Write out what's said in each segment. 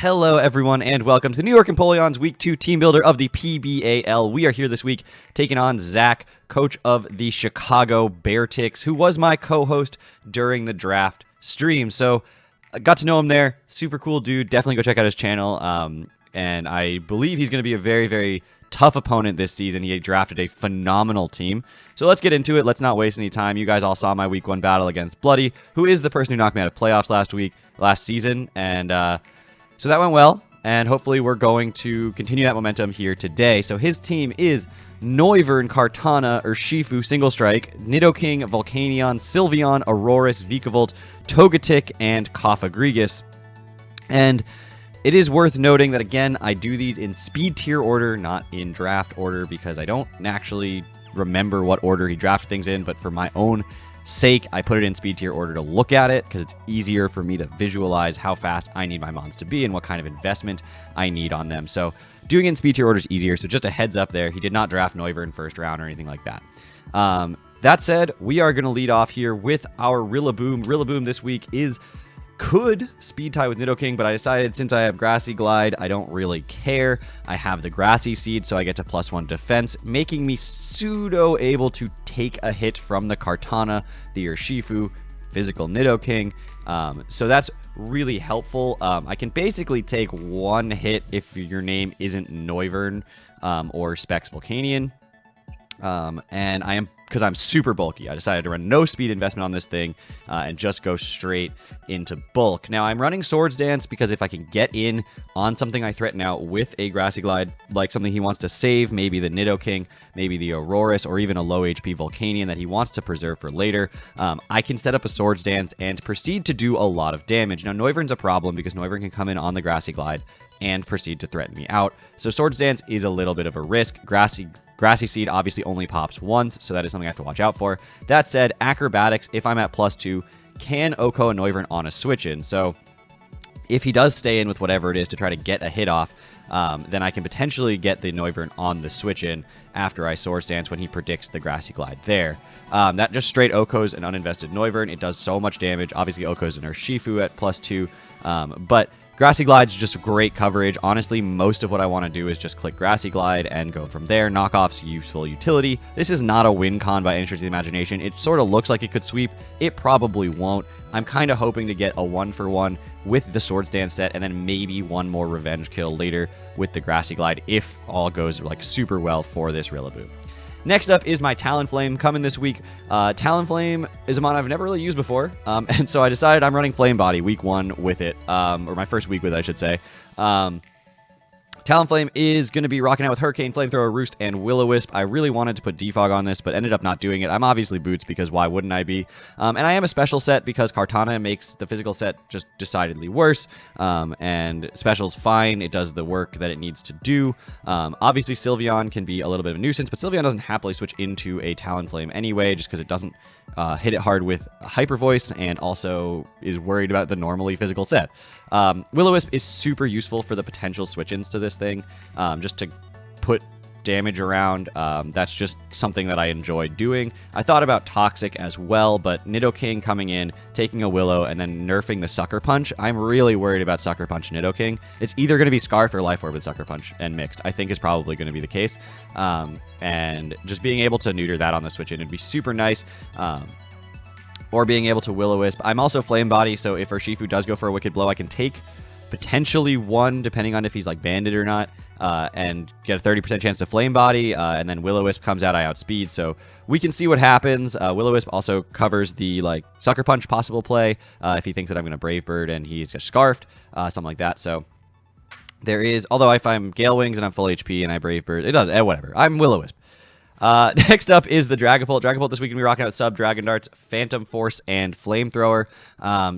Hello, everyone, and welcome to New York Empoleon's Week 2 Team Builder of the PBAL. We are here this week taking on Zach, coach of the Chicago Beartics, who was my co-host during the draft stream. So I got to know him there. Super cool dude. Definitely go check out his channel. And I believe he's going to be a very, very tough opponent this season. He drafted a phenomenal team. So let's get into it. Let's not waste any time. You guys all saw my Week 1 battle against Bloody, who is the person who knocked me out of playoffs last season. And so that went well, and hopefully we're going to continue that momentum here today. So his team is Noivern, Kartana, Urshifu, Single Strike, Nidoking, Volcanion, Sylveon, Aurorus, Vikavolt, Togetic, and Cofagrigus. And it is worth noting that, again, I do these in speed tier order, not in draft order, because I don't actually remember what order he drafted things in, but for my own sake, I put it in speed tier order to look at it because it's easier for me to visualize how fast I need my mons to be and what kind of investment I need on them. So doing it in speed tier order is easier. So just a heads up there, he did not draft Noivern in first round or anything like that. That said, we are going to lead off here with our Rillaboom. Rillaboom this week could speed tie with Nidoking, but I decided since I have Grassy Glide, I don't really care. I have the Grassy Seed, so I get to +1 defense, making me pseudo able to take a hit from the Kartana, the Urshifu, physical Nidoking. So that's really helpful. I can basically take one hit if your name isn't Noivern or Specs Volcanion. And because I'm super bulky, I decided to run no speed investment on this thing and just go straight into bulk. Now, I'm running Swords Dance because if I can get in on something I threaten out with a Grassy Glide, like something he wants to save, maybe the Nidoking, maybe the Aurorus, or even a low HP Volcanion that he wants to preserve for later, I can set up a Swords Dance and proceed to do a lot of damage. Now, Noivern's a problem because Noivern can come in on the Grassy Glide and proceed to threaten me out. So Swords Dance is a little bit of a risk. Grassy Seed obviously only pops once, so that is something I have to watch out for. That said, Acrobatics, if I'm at +2, can OHKO a Noivern on a switch-in. So if he does stay in with whatever it is to try to get a hit off, then I can potentially get the Noivern on the switch-in after I Swords Dance when he predicts the Grassy Glide there. That just straight OHKOs an uninvested Noivern. It does so much damage. Obviously, OHKOs an Urshifu at +2, but Grassy Glide's just great coverage. Honestly, most of what I want to do is just click Grassy Glide and go from there. Knockoff's useful utility. This is not a win con by any stretch of the imagination. It sort of looks like it could sweep. It probably won't. I'm kind of hoping to get a 1-for-1 with the Swords Dance set and then maybe one more revenge kill later with the Grassy Glide if all goes like super well for this Rillaboom. Next up is my Talonflame coming this week. Talonflame is a mon I've never really used before, and so I decided I'm running Flame Body week 1 with it, or my first week with it, I should say. Talonflame is going to be rocking out with Hurricane, Flamethrower, Roost, and Will-O-Wisp. I really wanted to put Defog on this, but ended up not doing it. I'm obviously Boots because why wouldn't I be? And I am a special set because Kartana makes the physical set just decidedly worse. And special's fine. It does the work that it needs to do. Obviously, Sylveon can be a little bit of a nuisance, but Sylveon doesn't happily switch into a Talonflame anyway, just because it doesn't hit it hard with Hyper Voice and also is worried about the normally physical set. Will-O-Wisp is super useful for the potential switch-ins to this thing, just to put damage around. That's just something that I enjoy doing. I thought about Toxic as well, but Nidoking coming in, taking a Willow, and then nerfing the Sucker Punch. I'm really worried about Sucker Punch Nidoking. It's either going to be Scarfed or Life Orb with Sucker Punch and mixed. I think is probably going to be the case. And just being able to neuter that on the switch-in would be super nice. Or being able to Will-O-Wisp. I'm also Flame Body, so if Urshifu does go for a Wicked Blow, I can take potentially one, depending on if he's like banded or not, and get a 30% chance to Flame Body, and then Will-O-Wisp comes out, I outspeed, so we can see what happens. Will-O-Wisp also covers the like Sucker Punch possible play, if he thinks that I'm going to Brave Bird and he's just Scarfed, something like that, so there is, although if I'm Gale Wings and I'm full HP and I Brave Bird, it does, whatever, I'm Will-O-Wisp. Next up is the Dragonfall. Dragonfall this week going to be rocking out Sub, Dragon Darts, Phantom Force, and Flamethrower.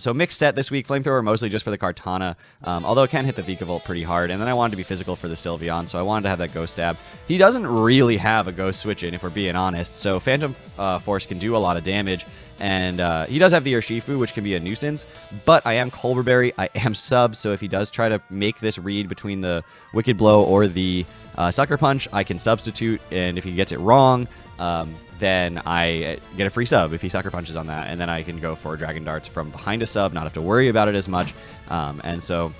So mixed set this week. Flamethrower mostly just for the Kartana, although it can hit the Vikavolt pretty hard. And then I wanted to be physical for the Sylveon, so I wanted to have that Ghost Stab. He doesn't really have a Ghost Switch-in, if we're being honest, so Phantom Force can do a lot of damage. And he does have the Urshifu, which can be a nuisance, but I am Colberberry, I am Sub, so if he does try to make this read between the Wicked Blow or the Sucker Punch, I can substitute, and if he gets it wrong, then I get a free sub if he Sucker Punches on that, and then I can go for Dragon Darts from behind a sub, not have to worry about it as much, and so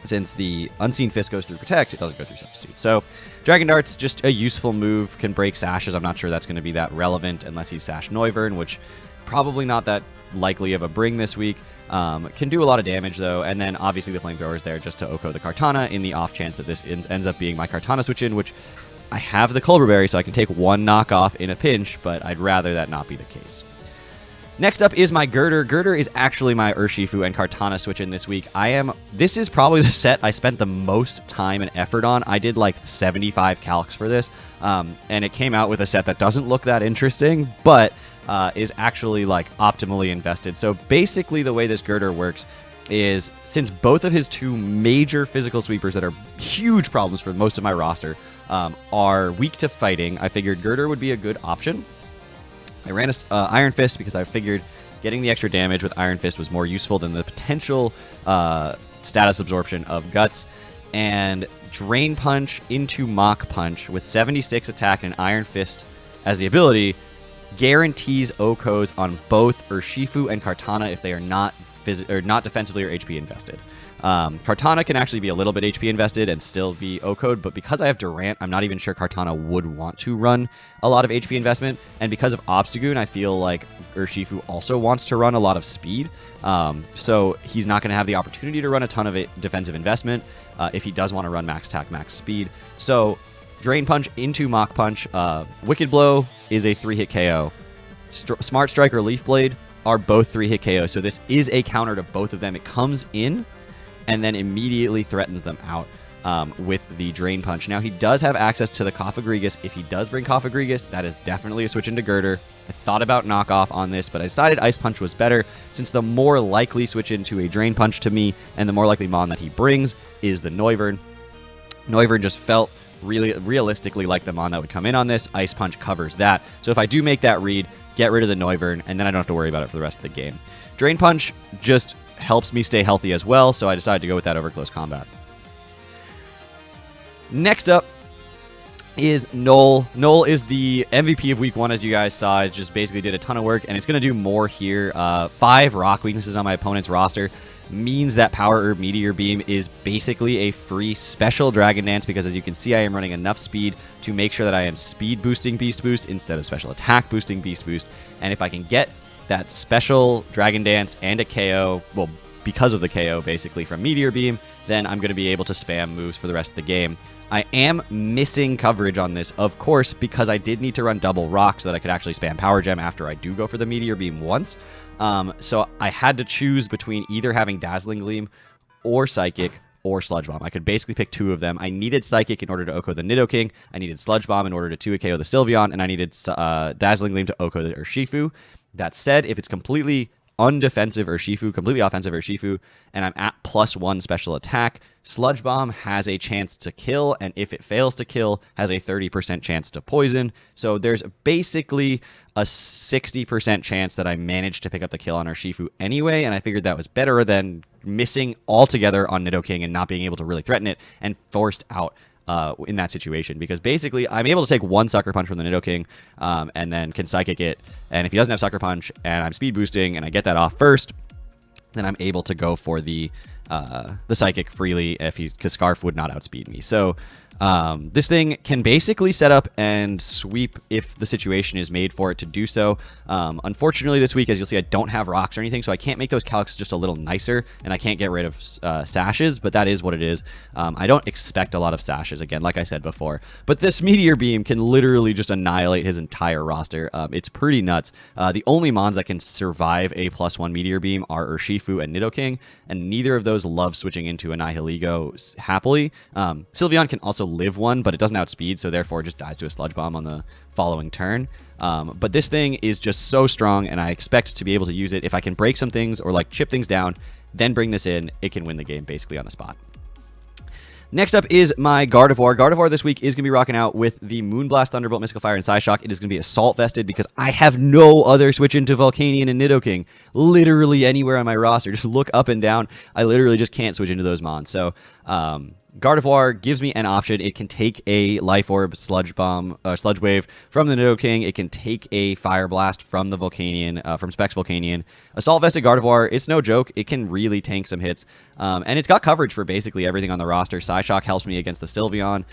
Since the Unseen Fist goes through Protect, it doesn't go through Substitute. So Dragon Dart's just a useful move, can break Sashes. I'm not sure that's going to be that relevant unless he's Sash Noivern, which probably not that likely of a bring this week. Can do a lot of damage, though, and then obviously the Flamethrower is there just to Oko the Kartana in the off chance that this ends up being my Kartana switch-in, which I have the Culver Berry, so I can take one knockoff in a pinch, but I'd rather that not be the case. Next up is my Girder. Girder is actually my Urshifu and Kartana switch-in this week. This is probably the set I spent the most time and effort on. I did like 75 calcs for this, and it came out with a set that doesn't look that interesting, but is actually like optimally invested. So basically the way this Girder works is, since both of his two major physical sweepers that are huge problems for most of my roster are weak to fighting, I figured Girder would be a good option. I ran a Iron Fist because I figured getting the extra damage with Iron Fist was more useful than the potential status absorption of Guts. And Drain Punch into Mach Punch with 76 attack and Iron Fist as the ability guarantees Okos on both Urshifu and Kartana if they are not defensively or HP invested. Kartana can actually be a little bit HP invested and still be Oko'd, but because I have Durant, I'm not even sure Kartana would want to run a lot of HP investment, and because of Obstagoon, I feel like Urshifu also wants to run a lot of speed, so he's not going to have the opportunity to run a ton of defensive investment if he does want to run max attack, max speed. So Drain Punch into Mach Punch. Wicked Blow is a 3-hit KO. Smart Strike or Leaf Blade are both 3-hit KO, so this is a counter to both of them. It comes in and then immediately threatens them out with the Drain Punch. Now, he does have access to the Koffagrigus. If he does bring Koffagrigus, that is definitely a switch into Girder. I thought about knockoff on this, but I decided Ice Punch was better, since the more likely switch into a Drain Punch to me, and the more likely Mon that he brings, is the Noivern. Noivern just felt really realistically like the Mon that would come in on this. Ice Punch covers that. So if I do make that read, get rid of the Noivern, and then I don't have to worry about it for the rest of the game. Drain Punch just helps me stay healthy as well, so I decided to go with that over close combat. Next up is Noelle. Noelle is the MVP of week 1, as you guys saw. It just basically did a ton of work, and it's going to do more here. 5 rock weaknesses on my opponent's roster means that Power Herb Meteor Beam is basically a free special Dragon Dance, because as you can see, I am running enough speed to make sure that I am speed boosting Beast Boost instead of special attack boosting Beast Boost. And if I can get that special Dragon Dance and a KO, well, because of the KO basically from Meteor Beam, then I'm going to be able to spam moves for the rest of the game. I am missing coverage on this, of course, because I did need to run double rock so that I could actually spam Power Gem after I do go for the Meteor Beam once. So I had to choose between either having Dazzling Gleam or Psychic or Sludge Bomb. I could basically pick 2 of them. I needed Psychic in order to Oko the Nidoking, I needed Sludge Bomb in order to 2-KO the Sylveon, and I needed Dazzling Gleam to Oko the Urshifu. That said, if it's completely undefensive Urshifu, completely offensive Urshifu, and I'm at +1 special attack, Sludge Bomb has a chance to kill, and if it fails to kill, has a 30% chance to poison. So there's basically a 60% chance that I managed to pick up the kill on Urshifu anyway, and I figured that was better than missing altogether on Nidoking and not being able to really threaten it and forced out in that situation, because basically I'm able to take 1 Sucker Punch from the Nidoking and then can Psychic it, and if he doesn't have Sucker Punch and I'm speed boosting and I get that off first, then I'm able to go for the Psychic freely because Scarf would not outspeed me. So this thing can basically set up and sweep if the situation is made for it to do so. Unfortunately, this week, as you'll see, I don't have rocks or anything, so I can't make those calcs just a little nicer, and I can't get rid of sashes, but that is what it is. I don't expect a lot of sashes, again, like I said before, but this Meteor Beam can literally just annihilate his entire roster. It's pretty nuts. The only mons that can survive a +1 Meteor Beam are Urshifu and Nidoking, and neither of those love switching into a Nihilego happily. Sylveon can also live 1, but it doesn't outspeed, so therefore it just dies to a Sludge Bomb on the following turn. But this thing is just so strong, and I expect to be able to use it. If I can break some things or like chip things down, then bring this in, it can win the game basically on the spot. Next up is my Gardevoir. Gardevoir this week is going to be rocking out with the Moonblast, Thunderbolt, Mystical Fire, and Psyshock. It is going to be Assault Vested because I have no other switch into Volcanion and Nidoking literally anywhere on my roster. Just look up and down. I literally just can't switch into those mons. So Gardevoir gives me an option. It can take a Life Orb, Sludge Bomb, Sludge Wave from the Nidoking. It can take a Fire Blast from the Volcanion, from Specs Volcanion. Assault Vested Gardevoir, it's no joke. It can really tank some hits. And it's got coverage for basically everything on the roster. Psyshock helps me against the Sylveon.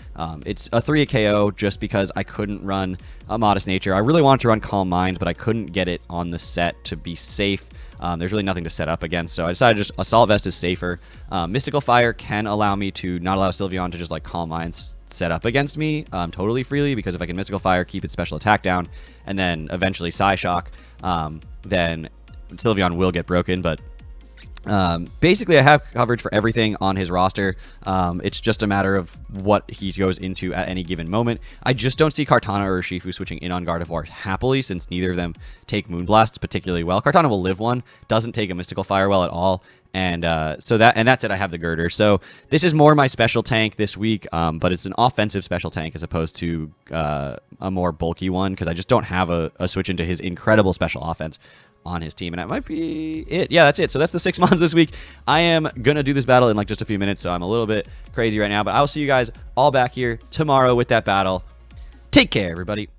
It's a 3 KO just because I couldn't run a Modest Nature. I really wanted to run Calm Mind, but I couldn't get it on the set to be safe. There's really nothing to set up against, so I decided just Assault Vest is safer. Mystical Fire can allow me to not allow Sylveon to just like Calm Minds set up against me totally freely, because if I can Mystical Fire, keep its special attack down, and then eventually Psyshock, then Sylveon will get broken, but basically I have coverage for everything on his roster. It's just a matter of what he goes into at any given moment. I just don't see Kartana or Urshifu switching in on Gardevoir happily, since neither of them take Moonblasts particularly well. Kartana will live one, doesn't take a Mystical Fire well at all, and that's it. I have the Girder. So this is more my special tank this week, but it's an offensive special tank as opposed to a more bulky one, because I just don't have a switch into his incredible special offense on his team, and that might be it. Yeah, that's it. So that's the 6 mons this week. I am gonna do this battle in like just a few minutes, so I'm a little bit crazy right now, but I'll see you guys all back here tomorrow with that battle. Take care, everybody.